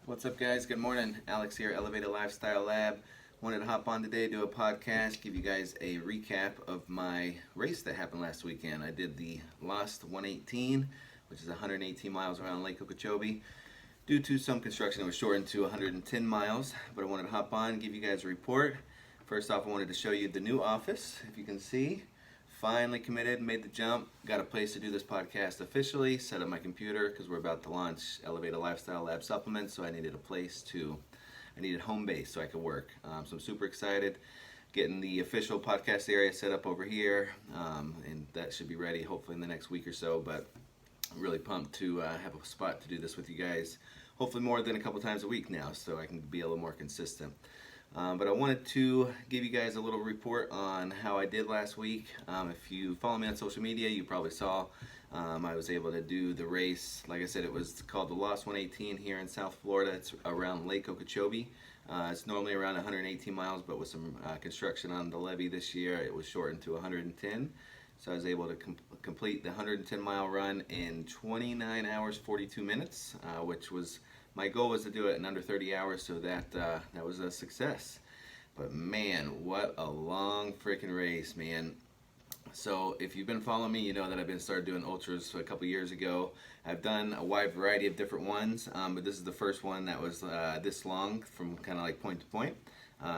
What's up, guys? Good morning. Alex here, Elevated Lifestyle Lab. Wanted to hop on today, do a podcast, give you guys a recap of my race that happened last weekend. I did the LOST118, which is 118 miles around Lake Okeechobee. Due to some construction, it was shortened to 110 miles, but I wanted to hop on and give you guys a report. First off, I wanted to show you the new office, if you can see. Finally committed, made the jump, got a place to do this podcast officially, set up my computer because we're about to launch Elevated Lifestyle Lab supplements, so I needed I needed home base so I could work. So I'm super excited, getting the official podcast area set up over here, and that should be ready hopefully in the next week or so, but I'm really pumped to have a spot to do this with you guys, hopefully more than a couple times a week now, so I can be a little more consistent. But I wanted to give you guys a little report on how I did last week. If you follow me on social media, you probably saw I was able to do the race. Like I said, it was called the LOST118 here in South Florida. It's around Lake Okeechobee. It's normally around 118 miles, but with some construction on the levee this year, it was shortened to 110. So I was able to complete the 110-mile run in 29 hours, 42 minutes, which was my goal was to do it in under 30 hours, so that was a success. But man, what a long freaking race, man. So if you've been following me, you know that I've been started doing ultras a couple years ago. I've done a wide variety of different ones, but this is the first one that was this long from kind of like point to point.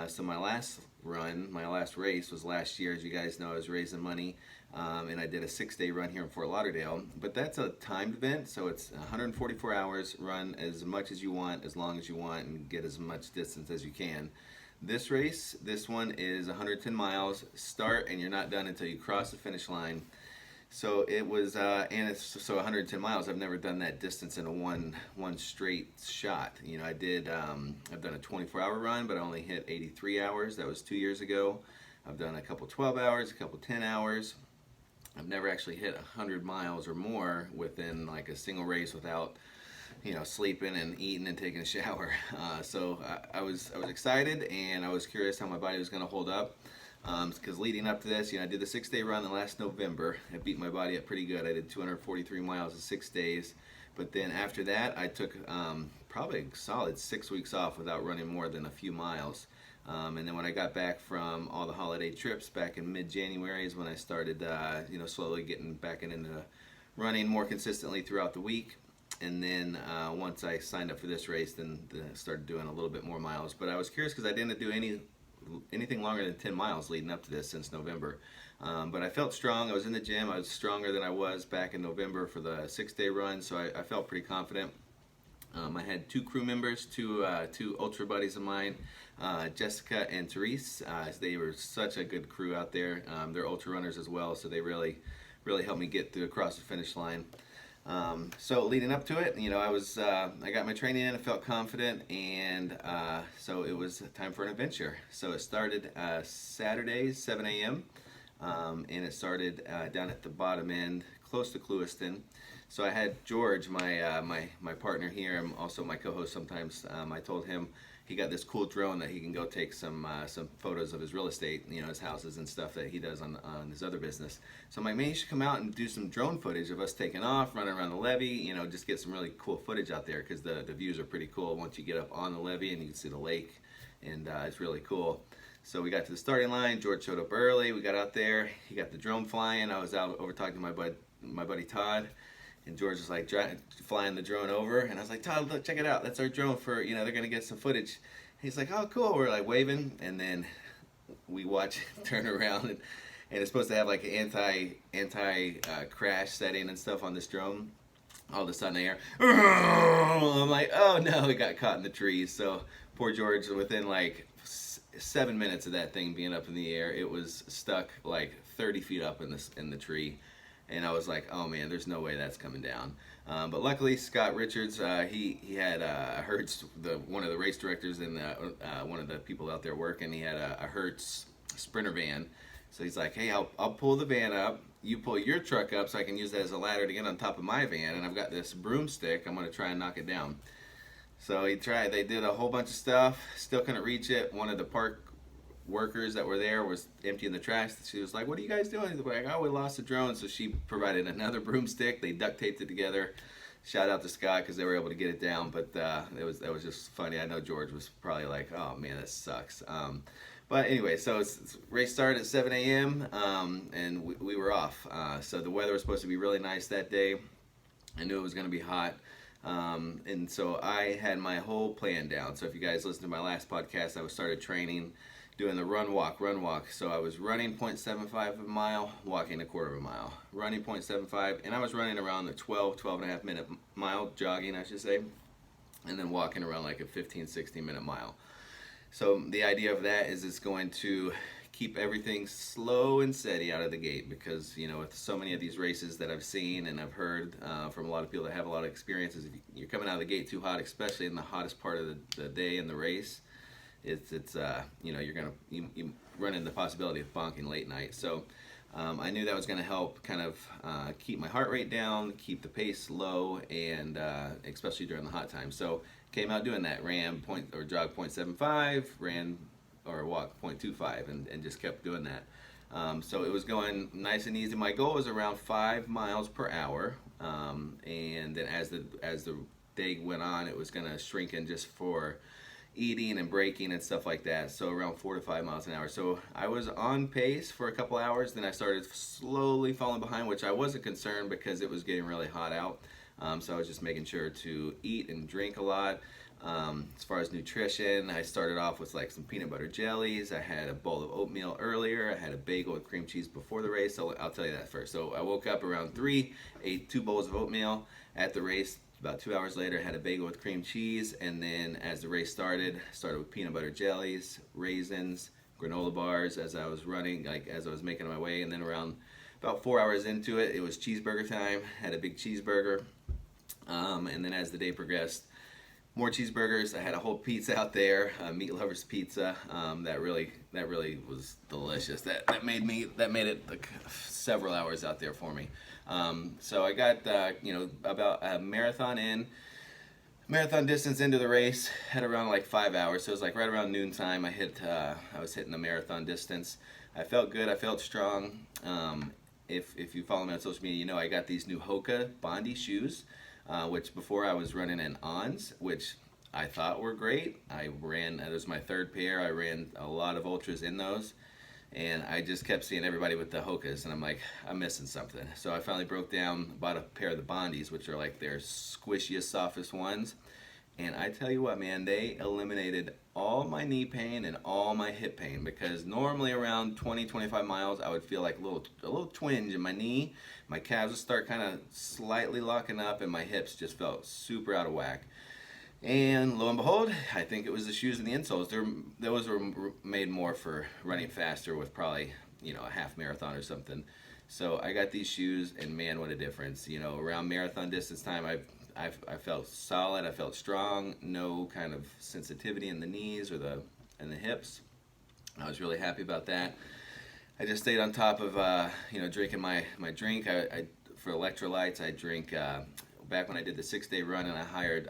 So my last race was last year. As you guys know, I was raising money, and I did a 6-day run here in Fort Lauderdale. But that's a timed event, so it's 144 hours, run as much as you want, as long as you want, and get as much distance as you can. This race, this one is 110 miles, start, and you're not done until you cross the finish line. So it was, and it's so 110 miles. I've never done that distance in a one straight shot. You know, I've done a 24-hour run, but I only hit 83 hours. That was 2 years ago. I've done a couple 12 hours, a couple 10 hours. I've never actually hit 100 miles or more within like a single race without, sleeping and eating and taking a shower. So I was excited, and I was curious how my body was going to hold up. Because leading up to this, I did the 6-day run in last November. I beat my body up pretty good. I did 243 miles in 6 days. But then after that, I took probably a solid 6 weeks off without running more than a few miles. And then when I got back from all the holiday trips back in mid-January is when I started, slowly getting back into running more consistently throughout the week. And then once I signed up for this race, then I started doing a little bit more miles. But I was curious because I didn't do anything longer than 10 miles leading up to this since November. But I felt strong. I was in the gym. I was stronger than I was back in November for the 6-day run, so I felt pretty confident. I had 2 crew members, two ultra buddies of mine, Jessica and Therese. They were such a good crew out there. They're ultra runners as well, so they really helped me get through across the finish line. So leading up to it, I got my training in, I felt confident, and so it was time for an adventure. So it started Saturday, 7 a.m., and it started down at the bottom end, close to Clewiston. So I had George, my partner here, and also my co-host sometimes. I told him he got this cool drone that he can go take some photos of his real estate, his houses and stuff that he does on his other business. So I'm like, man, you should come out and do some drone footage of us taking off, running around the levee, just get some really cool footage out there, because the views are pretty cool once you get up on the levee and you can see the lake, and it's really cool. So we got to the starting line. George showed up early. We got out there. He got the drone flying. I was out over talking to my buddy Todd. And George was like flying the drone over, and I was like, Todd, look, check it out. That's our drone for, they're gonna get some footage. And he's like, oh, cool. We're like waving, and then we watch turn around, and it's supposed to have like an anti crash setting and stuff on this drone. All of a sudden, I hear, I'm like, oh no, it got caught in the trees. So poor George, within like 7 minutes of that thing being up in the air, it was stuck like 30 feet up in the tree. And I was like, oh man, there's no way that's coming down. But luckily, Scott Richards, he had Hertz, one of the race directors and one of the people out there working. He had a Hertz Sprinter van. So he's like, hey, I'll pull the van up. You pull your truck up so I can use that as a ladder to get on top of my van. And I've got this broomstick. I'm going to try and knock it down. So he tried. They did a whole bunch of stuff. Still couldn't reach it. One of the park workers that were there was emptying the trash. She was like, what are you guys doing? He's like, oh, we lost the drone. So she provided another broomstick. They duct taped it together. shout out to Scott because they were able to get it down. But that was just funny. I know George was probably like, "Oh man, that sucks." But anyway, so race started at 7 a.m. And we were off. So the weather was supposed to be really nice that day. I knew it was going to be hot. And so I had my whole plan down. So if you guys listened to my last podcast, I started training, doing the run walk. So I was running 0.75 of a mile, walking a quarter of a mile. Running 0.75, and I was running around the 12 and a half minute mile, jogging I should say, and then walking around like a 15, 16 minute mile. So the idea of that is it's going to keep everything slow and steady out of the gate, because you know, with so many of these races that I've seen and I've heard from a lot of people that have a lot of experiences, if you're coming out of the gate too hot, especially in the hottest part of the day in the race, it's you know, you run into the possibility of bonking late night. So I knew that was going to help kind of keep my heart rate down, keep the pace low, and especially during the hot times. So came out doing that, jogged 0.75, ran or walked 0.25, and just kept doing that. So it was going nice and easy. My goal was around 5 miles per hour, and then as the day went on, it was going to shrink in just for eating and braking and stuff like that, so around 4 to 5 miles an hour. So I was on pace for a couple hours, then I started slowly falling behind, which I wasn't concerned because it was getting really hot out. So I was just making sure to eat and drink a lot. As far as nutrition, I started off with like some peanut butter jellies. I had a bowl of oatmeal earlier. I had a bagel with cream cheese before the race. So I'll tell you that first. So I woke up around 3, ate 2 bowls of oatmeal at the race. About 2 hours later, I had a bagel with cream cheese, and then as the race started with peanut butter jellies, raisins, granola bars as I was running, like as I was making my way, and then around about 4 hours into it, it was cheeseburger time. Had a big cheeseburger, and then as the day progressed, more cheeseburgers. I had a whole pizza out there, Meat Lovers Pizza. That really was delicious. That made it like several hours out there for me. So I got you know, about a marathon distance into the race, had around like 5 hours. So it was like right around noontime. I was hitting the marathon distance. I felt good. I felt strong. If you follow me on social media, you know I got these new Hoka Bondi shoes. Which before I was running in Ons, which I thought were great. It was my 3rd pair. I ran a lot of ultras in those, and I just kept seeing everybody with the Hokas, and I'm like, I'm missing something. So I finally broke down, bought a pair of the Bondis, which are like their squishiest, softest ones. And I tell you what, man, they eliminated all my knee pain and all my hip pain, because normally around 20-25 miles I would feel like a little twinge in my knee. My calves would start kind of slightly locking up, and my hips just felt super out of whack. And lo and behold, I think it was the shoes and the insoles. Those were made more for running faster with probably, you know, a half marathon or something. So I got these shoes, and man, what a difference. You know, around marathon distance time, I felt solid. I felt strong. No kind of sensitivity in the knees or in the hips. I was really happy about that. I just stayed on top of you know, drinking my drink. For electrolytes, I drink. Back when I did the 6-day run, and I hired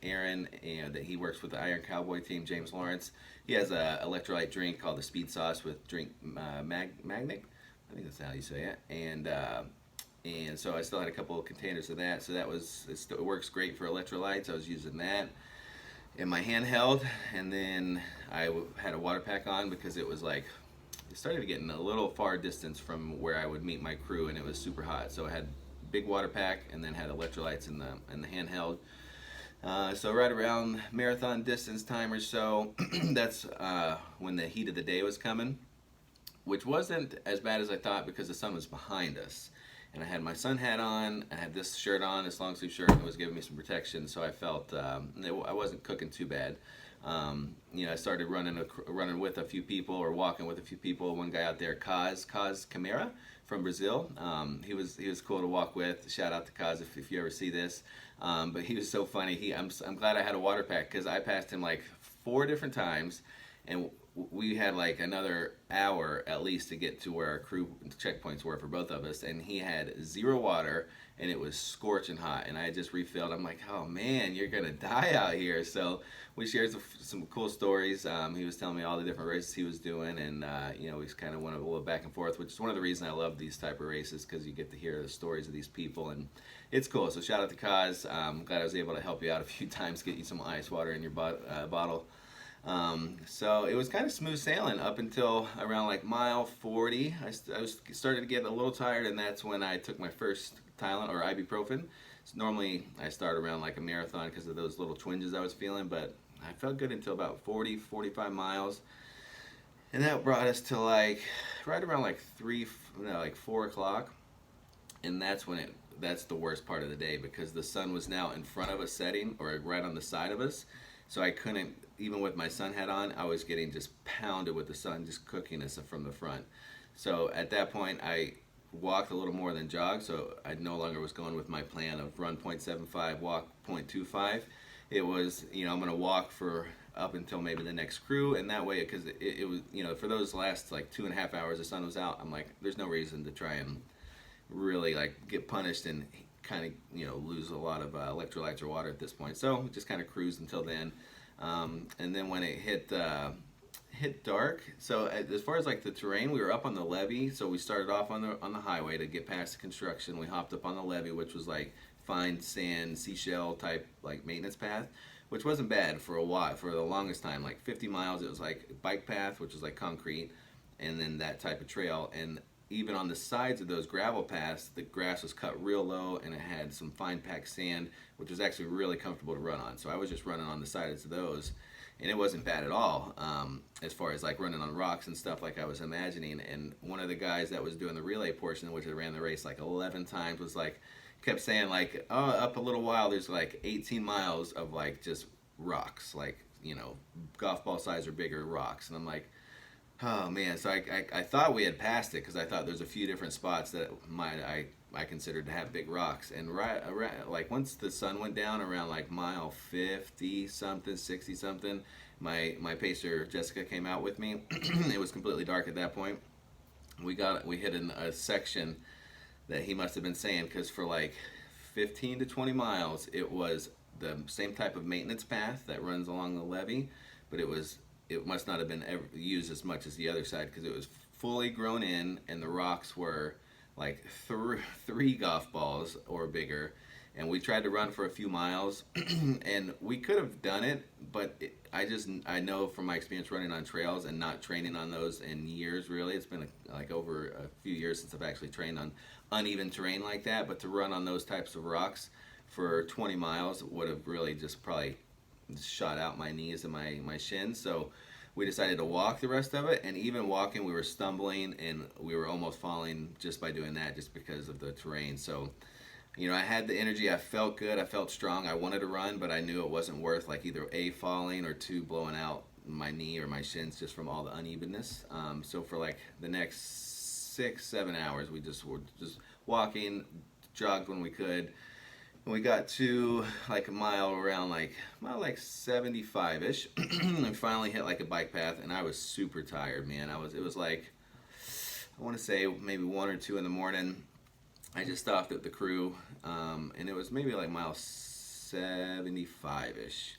Aaron, and that he works with the Iron Cowboy team, James Lawrence. He has a electrolyte drink called the Speed Sauce with drink Magnic. I think that's how you say it. And so I still had a couple of containers of that. So it works great for electrolytes. I was using that in my handheld, and then I had a water pack on because it was like, it started getting a little far distance from where I would meet my crew, and it was super hot. So I had big water pack, and then had electrolytes in the handheld. So right around marathon distance time or so, that's when the heat of the day was coming, which wasn't as bad as I thought because the sun was behind us. And I had my sun hat on, I had this shirt on, this long sleeve shirt, and it was giving me some protection, so I felt I wasn't cooking too bad. You know, I started running with a few people, or walking with a few people. One guy out there, Kaz Camara from Brazil. He was cool to walk with. Shout out to Kaz if you ever see this. But he was so funny. I'm glad I had a water pack, because I passed him like 4 different times, and we had like another hour at least to get to where our crew checkpoints were for both of us, and he had zero water, and it was scorching hot, and I just refilled. I'm like, oh man, you're gonna die out here. So we shared some cool stories. He was telling me all the different races he was doing, and we kind of went a little back and forth, which is one of the reasons I love these type of races, because you get to hear the stories of these people, and it's cool. So shout out to Kaz. Glad I was able to help you out a few times, get you some ice water in your bottle. So it was kind of smooth sailing up until around like mile 40. I was started to get a little tired, and that's when I took my first Tylenol or ibuprofen. So normally I start around like a marathon because of those little twinges I was feeling, but I felt good until about 45 miles. And that brought us to like right around like 4 o'clock. And that's the worst part of the day, because the sun was now in front of us setting, or right on the side of us. So I couldn't, even with my sun hat on, I was getting just pounded with the sun, just cooking us from the front. So at that point, I walked a little more than jogged, so I no longer was going with my plan of run 0.75, walk 0.25. It was, I'm going to walk for up until maybe the next crew, and that way, because it was, for those last like 2.5 hours the sun was out, I'm like, there's no reason to try and really like get punished and kind of lose a lot of electrolytes or water at this point. So we just kind of cruised until then, and then when it hit dark. So as far as like the terrain, we were up on the levee. So we started off on the highway to get past the construction. We hopped up on the levee, which was like fine sand, seashell type like maintenance path, which wasn't bad for a while. For the longest time, like 50 miles, it was like bike path, which was like concrete, and then that type of trail. And even on the sides of those gravel paths, the grass was cut real low, and it had some fine packed sand, which was actually really comfortable to run on. So I was just running on the sides of those, and it wasn't bad at all, as far as like running on rocks and stuff like I was imagining. And one of the guys that was doing the relay portion, which I ran the race like 11 times, was like, kept saying like, oh, up a little while, there's like 18 miles of like just rocks, like, golf ball size or bigger rocks. And I'm like, oh man, so I thought we had passed it, because I thought there's a few different spots that I considered to have big rocks. And right like once the sun went down around like mile 50 something, 60 something, my pacer Jessica came out with me. It was completely dark at that point. We hit a section that he must have been saying, because for like 15 to 20 miles it was the same type of maintenance path that runs along the levee, but it must not have been ever used as much as the other side, because it was fully grown in, and the rocks were like three golf balls or bigger. And we tried to run for a few miles, and we could have done it, but I know from my experience running on trails and not training on those in years, really. It's been like over a few years since I've actually trained on uneven terrain like that, but to run on those types of rocks for 20 miles would have really just probably shot out my knees and my shins. So we decided to walk the rest of it, and even walking we were stumbling, and we were almost falling just by doing that, just because of the terrain. So I had the energy, I felt good, I felt strong, I wanted to run, but I knew it wasn't worth like either A, falling, or two, blowing out my knee or my shins just from all the unevenness. So for like the next 6-7 hours, we were just walking, jogged when we could. And we got to like a mile around like 75-ish, and finally hit like a bike path, and I was super tired, man. It was like, I want to say maybe 1 or 2 in the morning. I just stopped at the crew, and it was maybe like mile 75-ish.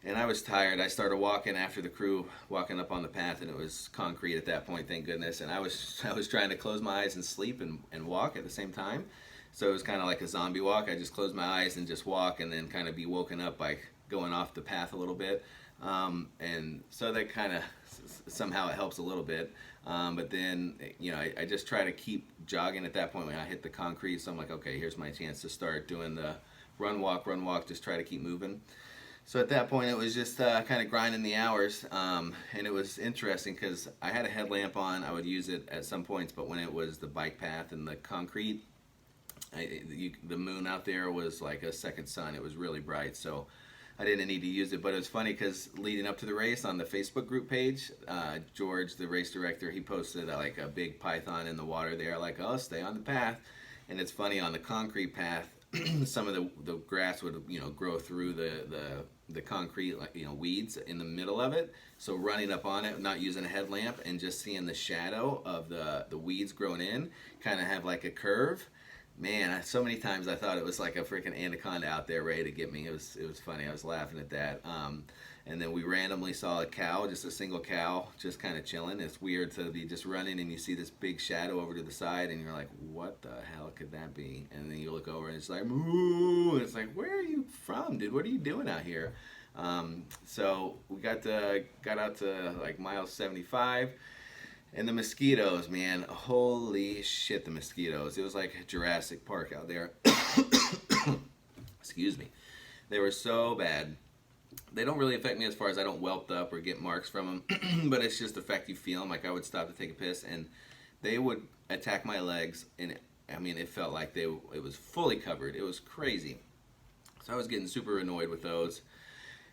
And I was tired. I started walking after the crew, walking up on the path, and it was concrete at that point, thank goodness. And I was trying to close my eyes and sleep and walk at the same time. So it was kind of like a zombie walk. I just closed my eyes and just walk, and then kind of be woken up by going off the path a little bit. And so that kind of somehow it helps a little bit. But then, I just try to keep jogging at that point when I hit the concrete. So I'm like, okay, here's my chance to start doing the run, walk, just try to keep moving. So at that point, it was just kind of grinding the hours. And it was interesting because I had a headlamp on. I would use it at some points, but when it was the bike path and the concrete, the moon out there was like a second sun. It was really bright, so I didn't need to use it. But it was funny because leading up to the race on the Facebook group page, George, the race director, he posted like a big python in the water there, like, oh, stay on the path. And it's funny, on the concrete path, some of the grass would, you know, grow through the concrete, like, you know, weeds in the middle of it. So running up on it, not using a headlamp, and just seeing the shadow of the weeds growing in, kind of have like a curve. Man, so many times I thought it was like a freaking anaconda out there ready to get me. It was funny. I was laughing at that. And then we randomly saw a cow, just a single cow, just kind of chilling. It's weird to be just running and you see this big shadow over to the side, and you're like, what the hell could that be? And then you look over and it's like, moo! And it's like, where are you from, dude? What are you doing out here? So we got out to like mile 75. And the mosquitoes, man, holy shit, the mosquitoes. It was like Jurassic Park out there. Excuse me. They were so bad. They don't really affect me as far as I don't welt up or get marks from them, but it's just the fact you feel them. Like I would stop to take a piss, and they would attack my legs, and I mean, it felt like it was fully covered. It was crazy. So I was getting super annoyed with those.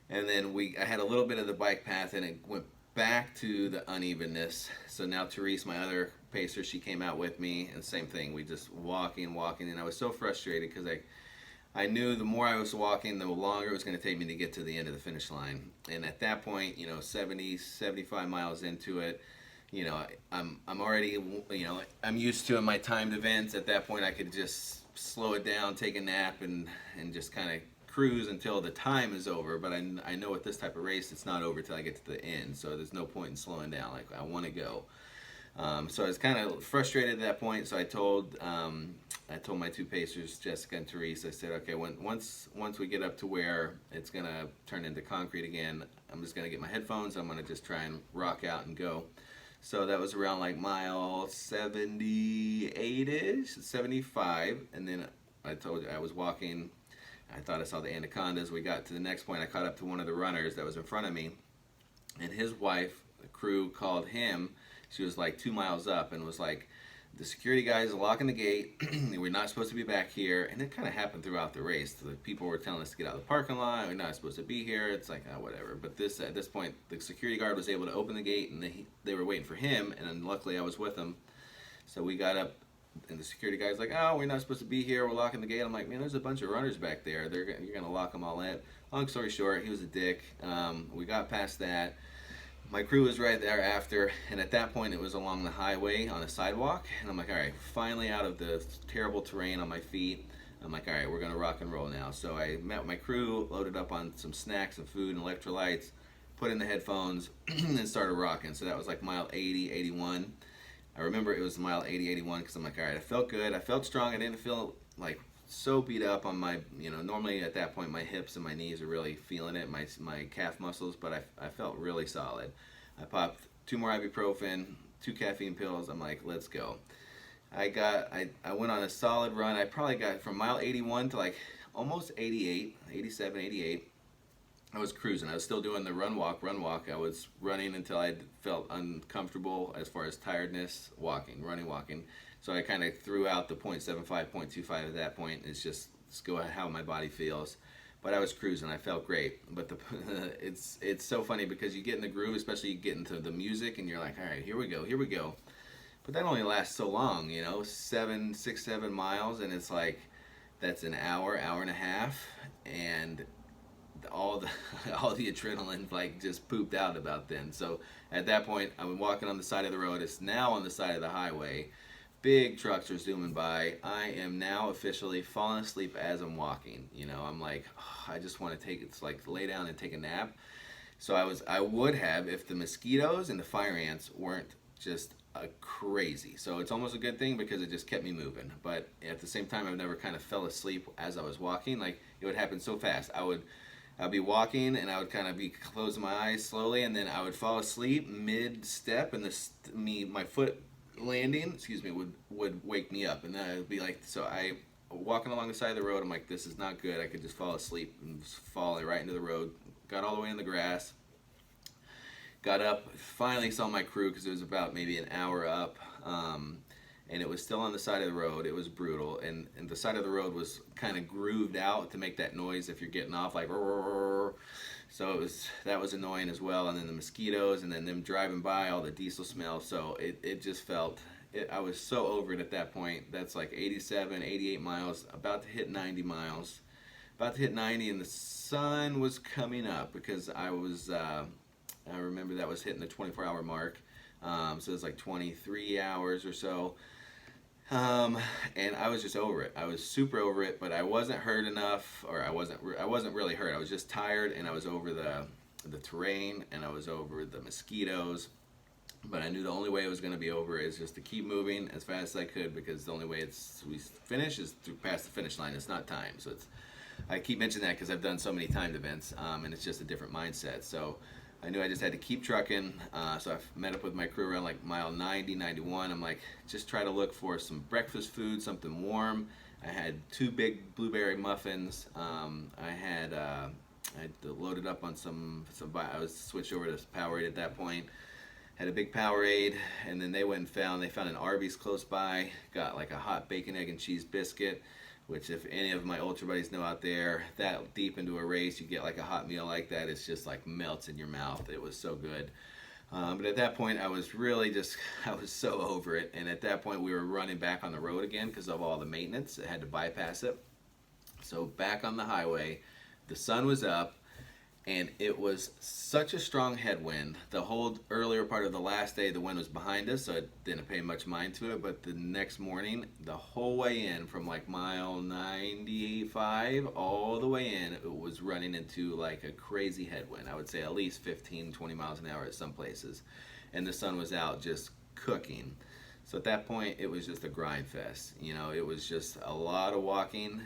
And then I had a little bit of the bike path, and it went back to the unevenness. So now Therese, my other pacer, she came out with me, and same thing. We just walking, and I was so frustrated because I knew the more I was walking, the longer it was going to take me to get to the end of the finish line. And at that point, you know, 75 miles into it, you know, I'm already, you know, I'm used to my timed events. At that point, I could just slow it down, take a nap, and just kind of cruise until the time is over. But I know with this type of race, it's not over till I get to the end. So there's no point in slowing down. Like, I want to go. So I was kind of frustrated at that point. So I told my two pacers, Jessica and Therese, I said, okay, once we get up to where it's gonna turn into concrete again, I'm just gonna get my headphones. I'm gonna just try and rock out and go. So that was around like mile 78-ish, 75, and then I told you I was walking. I thought I saw the anacondas. We got to the next point. I caught up to one of the runners that was in front of me, and his wife, the crew, called him. She was like 2 miles up and was like, the security guys are locking the gate. We're not supposed to be back here. And it kind of happened throughout the race. The people were telling us to get out of the parking lot. We're not supposed to be here. It's like, oh, whatever. But at this point, the security guard was able to open the gate, and they were waiting for him. And then luckily I was with them. So we got up, and the security guy's like, oh, we're not supposed to be here. We're locking the gate. I'm like, man, there's a bunch of runners back there. You're going to lock them all in. Long story short, he was a dick. We got past that. My crew was right there after, and at that point it was along the highway on a sidewalk, and I'm like, all right, finally out of the terrible terrain on my feet. I'm like, all right, we're gonna rock and roll now. So I met my crew, loaded up on some snacks and food and electrolytes, put in the headphones, and started rocking. So that was like mile 80, 81. I remember it was mile 80, 81 because I'm like, all right, I felt good, I felt strong, I didn't feel like so beat up on my, you know, normally at that point my hips and my knees are really feeling it, my calf muscles, but I felt really solid. I popped 2 more ibuprofen, 2 caffeine pills. I'm like, let's go. I went on a solid run. I probably got from mile 81 to like almost 88, 87, 88. I was cruising. I was still doing the run walk. I was running until I felt uncomfortable as far as tiredness, running, walking. So I kind of threw out the 0.75, 0.25 at that point. It's just go how my body feels. But I was cruising. I felt great. But it's so funny because you get in the groove, especially you get into the music, and you're like, all right, here we go. But that only lasts so long, you know, 7 miles, and it's like that's an hour and a half, and all the adrenaline like just pooped out about then. So at that point, I'm walking on the side of the road. It's now on the side of the highway. Big trucks are zooming by. I am now officially falling asleep as I'm walking. You know, I'm like, oh, I just want to it's like lay down and take a nap. So I would have if the mosquitoes and the fire ants weren't just crazy. So it's almost a good thing because it just kept me moving. But at the same time, I've never kind of fell asleep as I was walking. Like it would happen so fast. I'd be walking and I would kind of be closing my eyes slowly, and then I would fall asleep mid-step, and my foot landing, would wake me up, and then I'd be like, so I walking along the side of the road, I'm like, this is not good. I could just fall asleep and just fall right into the road. Got all the way in the grass, got up, finally saw my crew because it was about maybe an hour up, and it was still on the side of the road. It was brutal, and the side of the road was kind of grooved out to make that noise if you're getting off, like so that was annoying as well. And then the mosquitoes, and then them driving by, all the diesel smell. So it just felt, I was so over it at that point. That's like 87, 88 miles, about to hit 90 miles. About to hit 90, and the sun was coming up because I remember that was hitting the 24-hour mark. So it was like 23 hours or so. And I was just over it. I was super over it, but I wasn't hurt enough, or I wasn't really hurt. I was just tired, and I was over the terrain, and I was over the mosquitoes. But I knew the only way it was going to be over is just to keep moving as fast as I could, because the only way we finish is through past the finish line. It's not time. So I keep mentioning that because I've done so many timed events, and it's just a different mindset. So I knew I just had to keep trucking. So I met up with my crew around like mile 90, 91. I'm like, just try to look for some breakfast food, something warm. I had 2 big blueberry muffins. I had loaded up on some. I was switched over to Powerade at that point. Had a big Powerade, and then they found an Arby's close by. Got like a hot bacon, egg, and cheese biscuit, which if any of my ultra buddies know out there, that deep into a race, you get like a hot meal like that, it's just like melts in your mouth. It was so good. But at that point, I was really I was so over it. And at that point, we were running back on the road again because of all the maintenance. I had to bypass it. So back on the highway, the sun was up, and it was such a strong headwind. The whole earlier part of the last day, the wind was behind us, so I didn't pay much mind to it. But the next morning, the whole way in, from like mile 95 all the way in, it was running into like a crazy headwind. I would say at least 15, 20 miles an hour at some places. And the sun was out just cooking. So at that point, it was just a grind fest. It was just a lot of walking,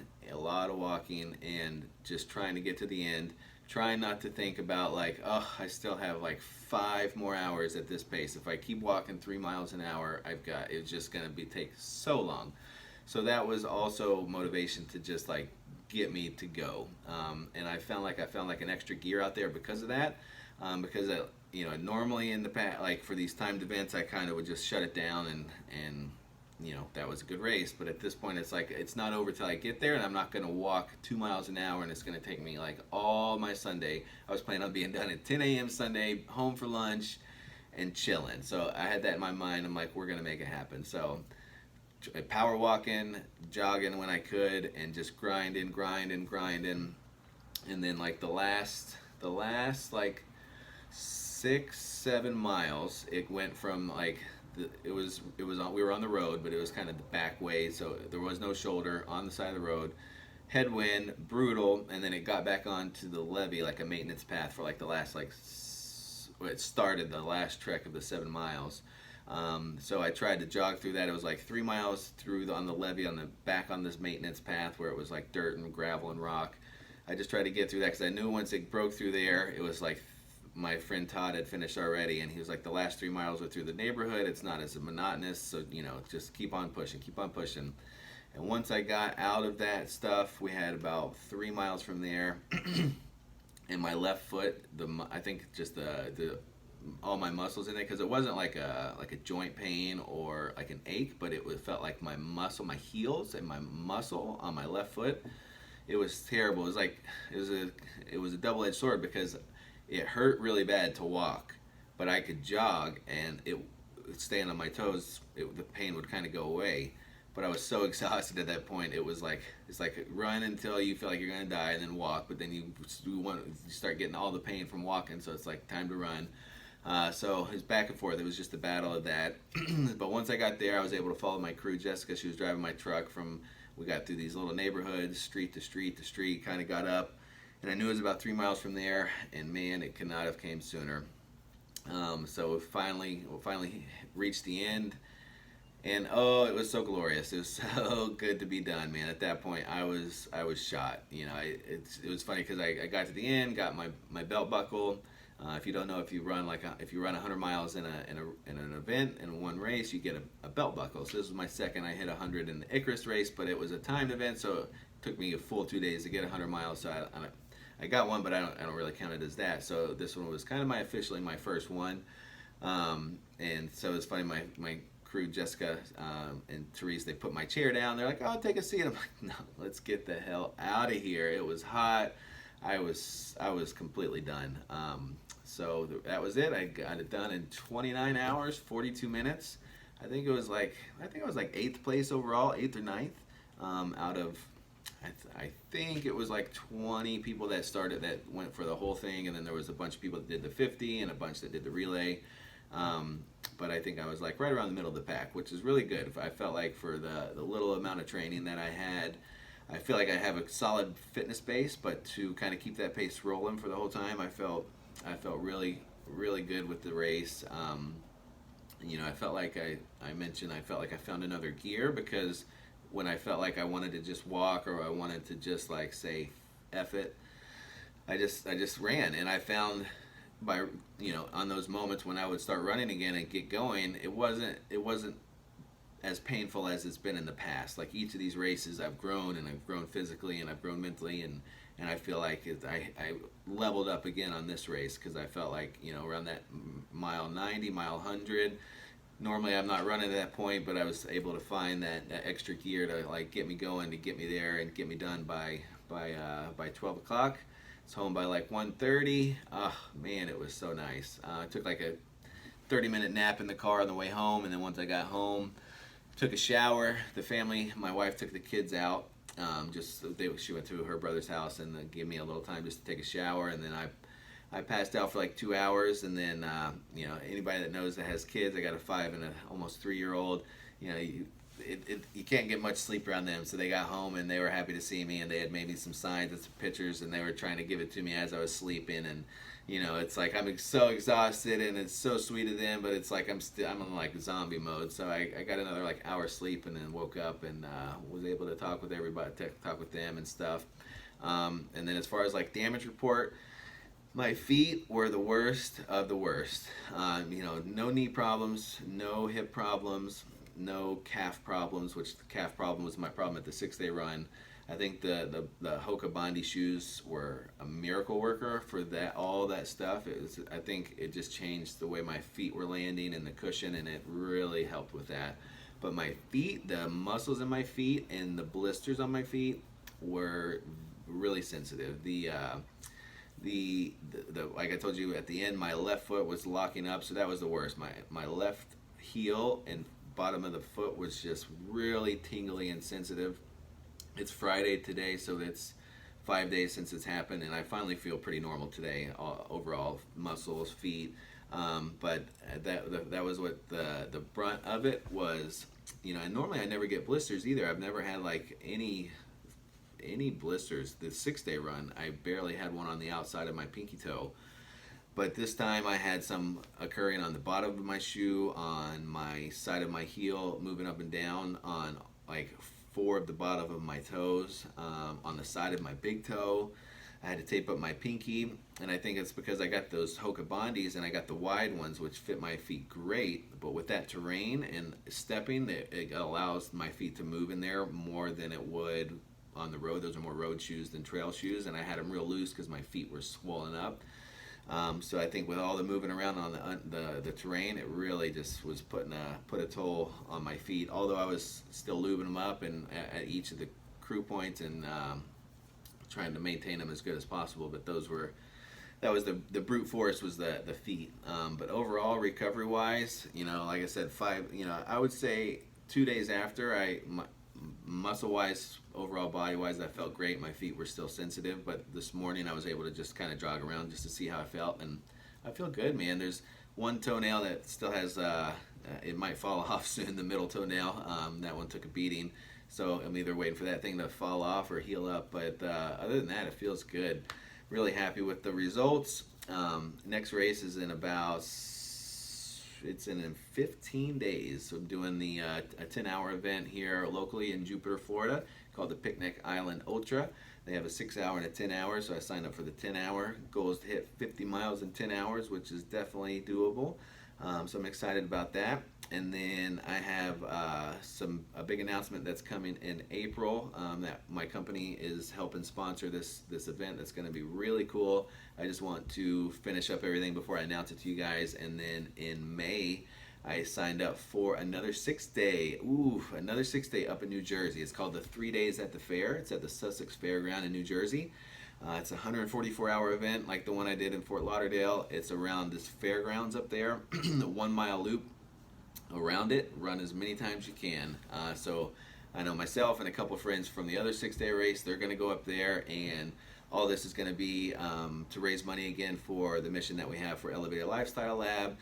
and just trying to get to the end. Trying not to think about like, oh, I still have like 5 more hours at this pace. If I keep walking 3 miles an hour, it's just gonna take so long. So that was also motivation to just like get me to go. And I found like an extra gear out there because of that. Because normally in the past, like for these timed events, I kind of would just shut it down and that was a good race. But at this point, it's like it's not over till I get there, and I'm not going to walk 2 miles an hour, and it's going to take me like all my Sunday. I was planning on being done at 10 a.m. Sunday, home for lunch, and chilling. So I had that in my mind. I'm like, we're going to make it happen. So power walking, jogging when I could, and just grinding. And then like the last like 6-7 miles, it went from like we were on the road, but it was kind of the back way, so there was no shoulder on the side of the road. Headwind, brutal, and then it got back onto the levee like a maintenance path for like the last it started the last trek of the 7 miles. So I tried to jog through that. It was like 3 miles through on the levee on the back on this maintenance path where it was like dirt and gravel and rock. I just tried to get through that because I knew once it broke through there, it was like my friend Todd had finished already, and he was like, the last 3 miles are through the neighborhood. It's not as monotonous, so just keep on pushing. And once I got out of that stuff, we had about 3 miles from there, and my left foot, I think just the all my muscles in it, because it wasn't like a joint pain or like an ache, but it felt like my heels and my muscle on my left foot. It was terrible. It was like it was a double-edged sword because it hurt really bad to walk, but I could jog and it staying on my toes, the pain would kind of go away. But I was so exhausted at that point. It's like run until you feel like you're gonna die, and then walk. But then you start getting all the pain from walking, so it's like time to run. So it was back and forth. It was just a battle of that. But once I got there, I was able to follow my crew. Jessica, she was driving my truck we got through these little neighborhoods, street to street to street, kind of got up. And I knew it was about 3 miles from there, and man, it could not have came sooner. So we finally reached the end, and oh, it was so glorious. It was so good to be done, man. At that point, I was shot. It was funny because I got to the end, got my belt buckle. If you don't know, if you run 100 miles in an event in one race, you get a belt buckle. So this was my second. I hit 100 in the Icarus race, but it was a timed event, so it took me a full 2 days to get 100 miles. So I got one, but I don't really count it as that. So this one was kind of officially my first one. And so it's funny, my crew, Jessica and Therese, they put my chair down. They're like, "Oh, take a seat." I'm like, "No, let's get the hell out of here." It was hot. I was completely done. So that was it. I got it done in 29 hours, 42 minutes. I think it was like eighth place overall, eighth or ninth, out of I think it was like 20 people that started that went for the whole thing, and then there was a bunch of people that did the 50 and a bunch that did the relay. But I think I was like right around the middle of the pack, which is really good. I felt like for the little amount of training that I had, I feel like I have a solid fitness base, but to kind of keep that pace rolling for the whole time, I felt really good with the race. I felt like I mentioned I felt like I found another gear because when I felt like I wanted to just walk or I wanted to just like say F it, I just ran, and I found by on those moments when I would start running again and get going, it wasn't as painful as it's been in the past. Like each of these races, I've grown, and I've grown physically, and I've grown mentally, and I feel like I leveled up again on this race because I felt like around that mile 90, mile 100. Normally I'm not running at that point, but I was able to find that extra gear to like get me going, to get me there, and get me done by 12 o'clock. It's home by like 1:30. Oh man, it was so nice. I took like a 30-minute nap in the car on the way home, and then once I got home, took a shower. The family, my wife took the kids out. She went to her brother's house and gave me a little time just to take a shower, and then I passed out for like 2 hours, and then anybody that knows that has kids, I got a 5 and a almost 3-year-old. You can't get much sleep around them, so they got home and they were happy to see me, and they had made me some signs and some pictures, and they were trying to give it to me as I was sleeping, and it's like I'm so exhausted, and it's so sweet of them, but it's like I'm in like zombie mode. So I got another like hour sleep, and then woke up and was able to talk with everybody, talk with them and stuff. And then as far as like damage report, my feet were the worst of the worst. No knee problems, no hip problems, no calf problems, which the calf problem was my problem at the 6-day run. I think the Hoka Bondi shoes were a miracle worker for all that stuff. I think it just changed the way my feet were landing and the cushion, and it really helped with that. But my feet, the muscles in my feet and the blisters on my feet were really sensitive. The like I told you at the end, my left foot was locking up, so that was the worst. My left heel and bottom of the foot was just really tingly and sensitive. It's Friday today, so it's 5 days since it's happened, and I finally feel pretty normal today. Overall, muscles, feet, but that was what the brunt of it was. And normally I never get blisters either. I've never had like any blisters. The 6-day run, I barely had one on the outside of my pinky toe. But this time I had some occurring on the bottom of my shoe, on my side of my heel, moving up and down, on like 4 of the bottom of my toes, on the side of my big toe. I had to tape up my pinky, and I think it's because I got those Hoka Bondis, and I got the wide ones, which fit my feet great. But with that terrain and stepping, it allows my feet to move in there more than it would on the road. Those are more road shoes than trail shoes, and I had them real loose because my feet were swollen up. So I think with all the moving around on the terrain, it really just was put a toll on my feet. Although I was still lubing them up and at each of the crew points and trying to maintain them as good as possible. But that was the brute force was the feet. But overall, recovery wise, like I said, I would say 2 days after muscle wise, overall body wise, I felt great. My feet were still sensitive, but this morning I was able to just kind of jog around just to see how I felt, and I feel good, man. There's one toenail that still has it might fall off soon, the middle toenail. That one took a beating, so I'm either waiting for that thing to fall off or heal up, but other than that, it feels good. Really happy with the results. Next race is in 15 days. So I'm doing a 10-hour event here locally in Jupiter, Florida, called the Picnic Island Ultra. They have a 6-hour and a 10-hour, so I signed up for the 10-hour. Goal is to hit 50 miles in 10 hours, which is definitely doable. So I'm excited about that. And then I have a big announcement that's coming in April that my company is helping sponsor this event. That's going to be really cool. I just want to finish up everything before I announce it to you guys. And then in May, I signed up for another 6-day. Another 6-day up in New Jersey. It's called the 3 Days at the Fair. It's at the Sussex Fairground in New Jersey. It's a 144-hour event like the one I did in Fort Lauderdale. It's around this fairgrounds up there, the 1 mile loop. around it. Run as many times you can. So I know myself and a couple friends from the other 6-day race, they're going to go up there, and all this is going to be to raise money again for the mission that we have for Elevated Lifestyle Lab.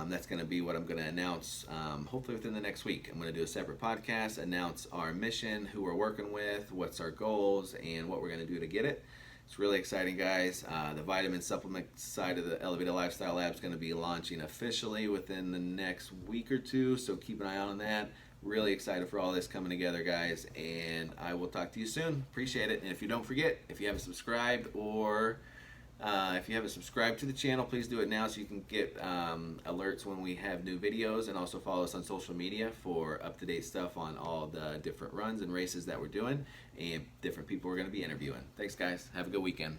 That's going to be what I'm going to announce hopefully within the next week. I'm going to do a separate podcast, announce our mission, who we're working with, what's our goals, and what we're going to do to get it. It's really exciting, guys. The vitamin supplement side of the Elevated Lifestyle Lab is going to be launching officially within the next week or two, so keep an eye on that. Really excited for all this coming together, guys, and I will talk to you soon. Appreciate it. And if you don't forget, if you haven't subscribed or if you haven't subscribed to the channel, please do it now so you can get alerts when we have new videos, and also follow us on social media for up-to-date stuff on all the different runs and races that we're doing and different people we're going to be interviewing. Thanks, guys. Have a good weekend.